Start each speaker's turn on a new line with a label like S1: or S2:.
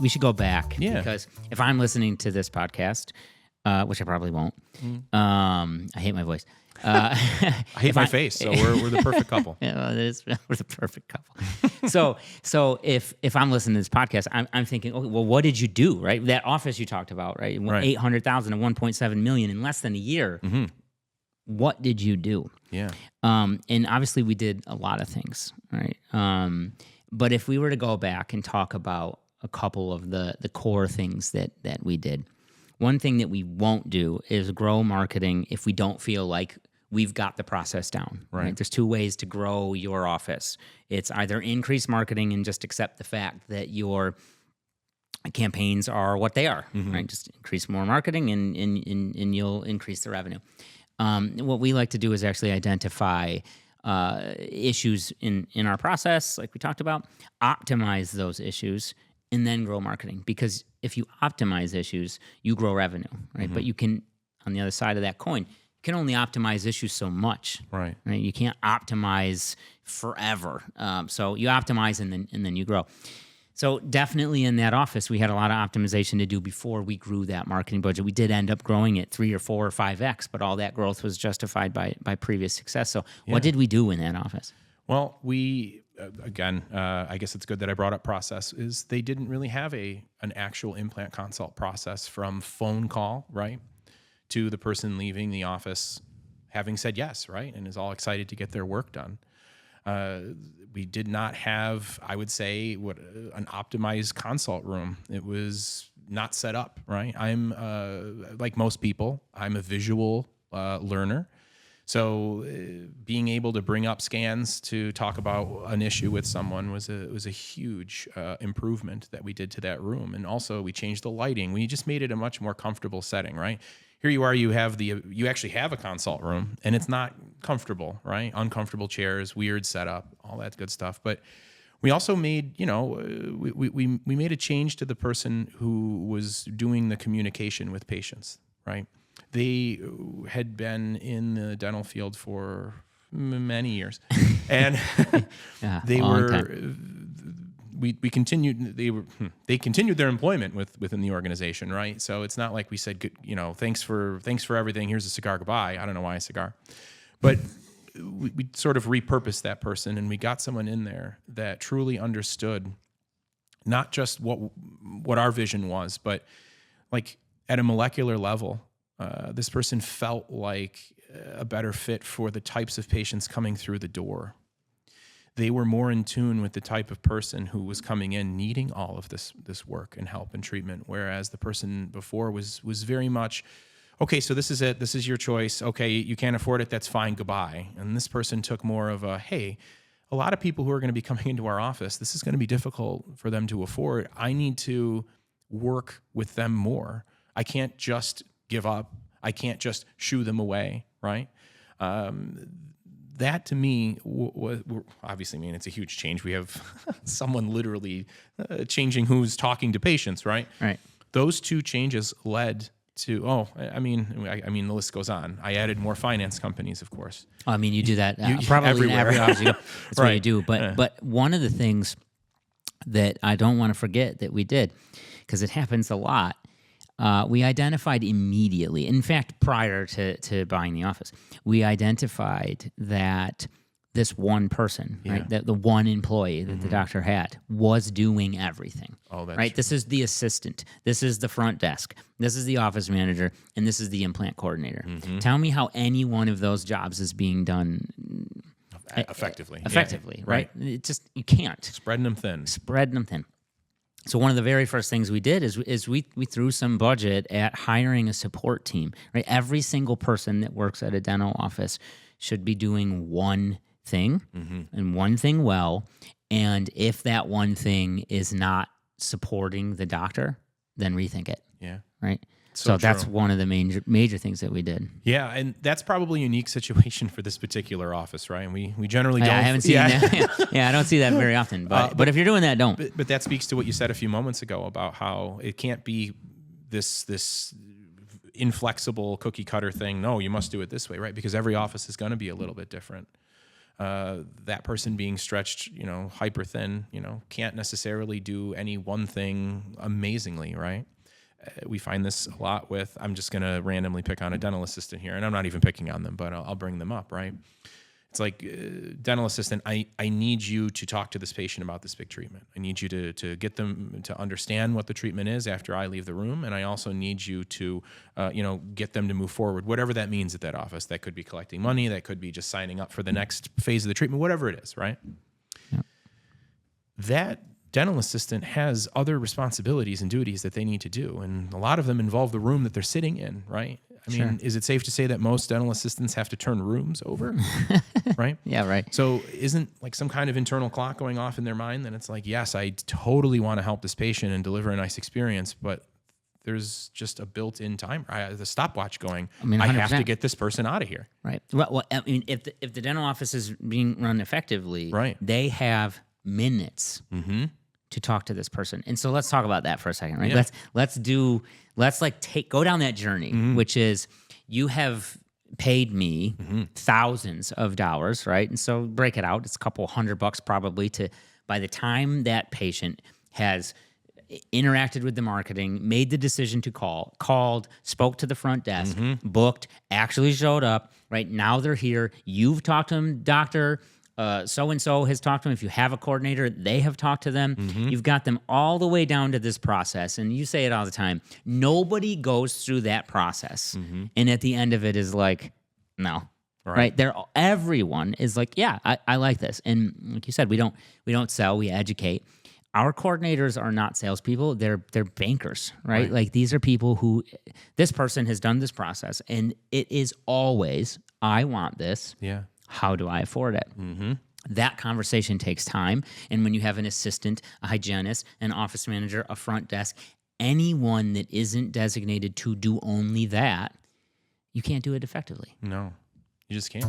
S1: we should go back.
S2: Yeah.
S1: Because if I'm listening to this podcast, which I probably won't, I hate my voice.
S2: I hate my face, so we're the perfect couple.
S1: Yeah, we're the perfect couple. so if I'm listening to this podcast, I'm thinking, okay, well, what did you do, right? That office you talked about, right? 800,000 to 1.7 million in less than a year.
S2: Mm-hmm.
S1: What did you do?
S2: Yeah.
S1: And obviously we did a lot of things, right? But if we were to go back and talk about a couple of the core things that we did, one thing that we won't do is grow marketing if we don't feel like we've got the process down. Right? There's two ways to grow your office. It's either increase marketing and just accept the fact that your campaigns are what they are, right? Just increase more marketing and you'll increase the revenue. What we like to do is actually identify issues in our process, like we talked about, optimize those issues, and then grow marketing. Because if you optimize issues, you grow revenue, right? But you can, on the other side of that coin, you can only optimize issues so much,
S2: Right.
S1: You can't optimize forever. So you optimize and then you grow. So definitely in that office, we had a lot of optimization to do before we grew that marketing budget. We did end up growing it 3 or 4 or 5x, but all that growth was justified by previous success. So what did we do in that office?
S2: Well, we, again, I guess it's good that I brought up process, is they didn't really have an actual implant consult process from phone call, right, to the person leaving the office having said yes, right, and is all excited to get their work done. We did not have, I would say, an optimized consult room. It was not set up, right? I'm, like most people, I'm a visual learner. So being able to bring up scans to talk about an issue with someone was a huge improvement that we did to that room. And also we changed the lighting. We just made it a much more comfortable setting, right? Here you are, you actually have a consult room, and it's not comfortable, right? Uncomfortable chairs, weird setup, all that good stuff. But we also made, we made a change to the person who was doing the communication with patients, right? They had been in the dental field for many years, and they were. We continued. They continued their employment within the organization, right? So it's not like we said, thanks for everything. Here's a cigar. Goodbye. I don't know why a cigar, but we sort of repurposed that person, and we got someone in there that truly understood not just what our vision was, but like at a molecular level. This person felt like a better fit for the types of patients coming through the door. They were more in tune with the type of person who was coming in needing all of this work and help and treatment, whereas the person before was very much, okay, so this is it. This is your choice. Okay, you can't afford it. That's fine. Goodbye. And this person took more of a, hey, a lot of people who are going to be coming into our office, this is going to be difficult for them to afford. I need to work with them more. I can't just give up. I can't just shoo them away, right? That to me, obviously, I mean, it's a huge change. We have someone literally changing who's talking to patients, right?
S1: Right.
S2: Those two changes led to, I mean, the list goes on. I added more finance companies, of course.
S1: I mean, you do that probably in every office you go. That's
S2: Right.
S1: what you do. But one of the things that I don't want to forget that we did, because it happens a lot, we identified immediately, in fact, prior to buying the office, we identified that this one person, right, that the one employee that the doctor had was doing everything.
S2: Oh, that's
S1: right.
S2: true.
S1: This is the assistant. This is the front desk. This is the office manager, and this is the implant coordinator. Tell me how any one of those jobs is being done
S2: Effectively.
S1: effectively,
S2: Yeah.
S1: right? It just, you can't.
S2: Spreading them thin.
S1: So one of the very first things we did is we threw some budget at hiring a support team, right? Every single person that works at a dental office should be doing one thing and one thing well. And if that one thing is not supporting the doctor, then rethink it.
S2: Yeah.
S1: Right.
S2: So
S1: that's
S2: true.
S1: one of the major things that we did.
S2: Yeah, and that's probably a unique situation for this particular office, right? And we generally don't.
S1: I haven't seen that. Yeah, I don't see that very often. But if you're doing that, don't.
S2: But that speaks to what you said a few moments ago about how it can't be this inflexible cookie cutter thing. No, you must do it this way, right? Because every office is going to be a little bit different. that person being stretched, hyper thin, can't necessarily do any one thing amazingly, right? We find this a lot with, I'm just going to randomly pick on a dental assistant here, and I'm not even picking on them, but I'll bring them up, right? It's like, dental assistant, I need you to talk to this patient about this big treatment. I need you to get them to understand what the treatment is after I leave the room. And I also need you to, get them to move forward, whatever that means at that office. That could be collecting money. That could be just signing up for the next phase of the treatment, whatever it is, right? Yeah. That dental assistant has other responsibilities and duties that they need to do. And a lot of them involve the room that they're sitting in, right? I mean, is it safe to say that most dental assistants have to turn rooms over? Right?
S1: Yeah, right.
S2: So isn't like some kind of internal clock going off in their mind that it's like, yes, I totally want to help this patient and deliver a nice experience, but there's just a built-in timer, the stopwatch going, I have to get this person out of here.
S1: Right. Well, I mean, if the dental office is being run effectively,
S2: right,
S1: they have minutes to talk to this person. And so let's talk about that for a second, right? Yeah. Let's go down that journey, which is, you have paid me thousands of dollars, right? And so break it out. It's a couple $100 probably by the time that patient has interacted with the marketing, made the decision to called, spoke to the front desk, booked, actually showed up, right? Now they're here. You've talked to them, doctor, so-and-so has talked to them. If you have a coordinator, they have talked to them. You've got them all the way down to this process. And you say it all the time. Nobody goes through that process. And at the end of it is like, no. Right? Everyone is like, yeah, I like this. And like you said, we don't sell, we educate. Our coordinators are not salespeople. They're bankers, right? Like, these are people who, this person has done this process, and it is always, I want this.
S2: Yeah.
S1: How do I afford it? That conversation takes time. And when you have an assistant, a hygienist, an office manager, a front desk, anyone that isn't designated to do only that, you can't do it effectively.
S2: No, you just can't.